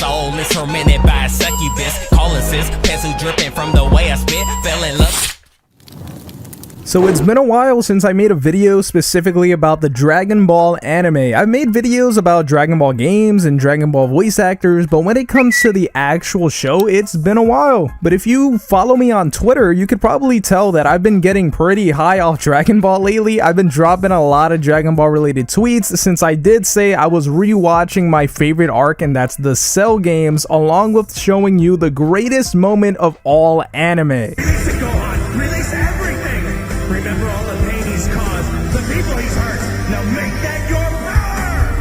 soul is tormented by a succubus. Calling sis, pencil dripping from the way I spit. Fell in love. So it's been a while since I made a video specifically about the Dragon Ball anime. I've made videos about Dragon Ball games and Dragon Ball voice actors, but when it comes to the actual show, it's been a while. But if you follow me on Twitter, you could probably tell that I've been getting pretty high off Dragon Ball lately. I've been dropping a lot of Dragon Ball related tweets since I did say I was rewatching my favorite arc, and that's the Cell games, along with showing you the greatest moment of all anime. Release it, Gohan! Release everything! Remember all the pain he's caused, the people he's hurt. Now make that your power!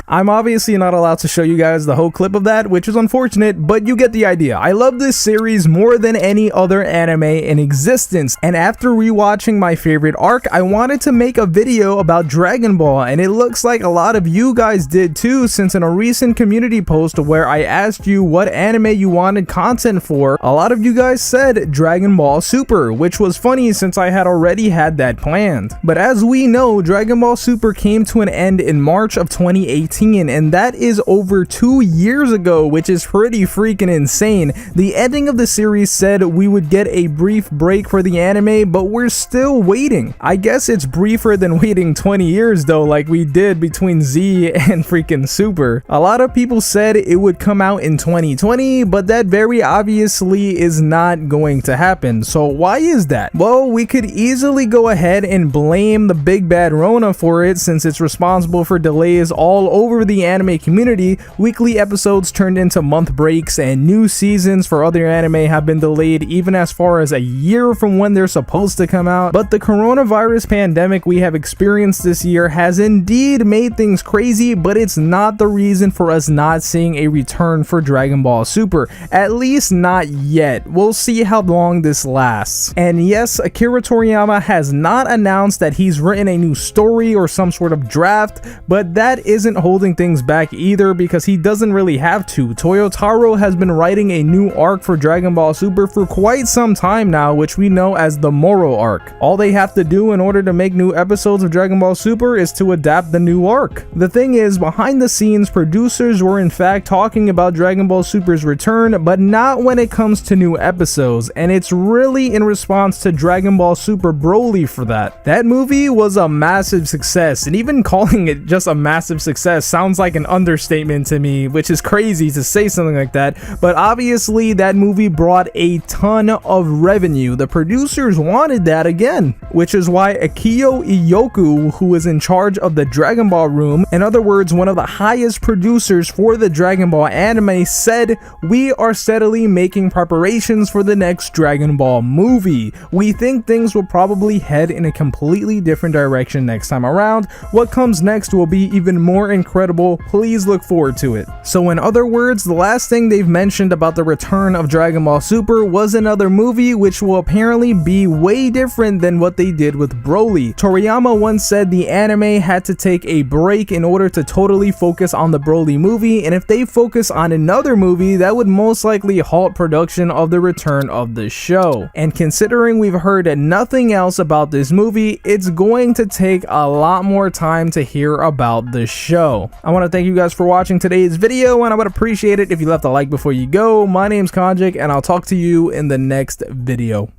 I'm obviously not allowed to show you guys the whole clip of that, which is unfortunate, but you get the idea. I love this series more than any other anime in existence, and after rewatching my favorite arc, I wanted to make a video about Dragon Ball, and it looks like a lot of you guys did too, since in a recent community post where I asked you what anime you wanted content for, a lot of you guys said Dragon Ball Super, which was funny since I had already had that planned. But as we know, Dragon Ball Super came to an end in March of 2018, and that is over 2 years ago, which is pretty freaking insane. The ending of the series said we would get a brief break for the anime, but we're still waiting. I guess it's briefer than waiting 20 years though, like we did between Z and freaking Super. A lot of people said it would come out in 2020, but that very obviously is not going to happen. So why is that? Well, we could easily go ahead and blame the big bad Rona for it, since it's responsible for delays all over the anime community. Weekly episodes turned into month breaks, and new seasons for other anime have been delayed even as far as a year from when they're supposed to come out. But the coronavirus pandemic we have experienced this year has indeed made things crazy, but it's not the reason for us not seeing a return for Dragon Ball Super, at least not yet. We'll see how long this lasts. And yes, Akira Toriyama has not announced that he's written a new story or some sort of draft, but that isn't holding things back either, because he doesn't really have to. Toyotaro has been writing a new arc for Dragon Ball Super for quite some time now, which we know as the Moro arc. All they have to do in order to make new episodes of Dragon Ball Super is to adapt the new arc. The thing is, behind the scenes, producers were in fact talking about Dragon Ball Super's return, but not when it comes to new episodes, and it's really in response to Dragon Ball Super Broly for that. That movie was a massive success, and even calling it just a massive success sounds like an understatement to me, which is crazy to say something like that, but obviously that movie brought a ton of revenue. The producers wanted that again, which is why Akio Iyoku, who is in charge of the Dragon Ball Room, in other words, one of the highest producers for the Dragon Ball anime, said, "We are steadily making preparations for the next Dragon Ball movie. We think things will probably head in a completely different direction next time around. What comes next will be even more incredible. Please look forward to it." So in other words, the last thing they've mentioned about the return of Dragon Ball Super was another movie, which will apparently be way different than what they did with Broly. Toriyama once said the anime had to take a break in order to totally focus on the Broly movie, and if they focus on another movie, that would most likely halt production of the return of the show. And considering we've heard nothing else about this movie, it's going to take a lot more time to hear about the show. I want to thank you guys for watching today's video, and I would appreciate it if you left a like before you go. My name's Konjic, and I'll talk to you in the next video.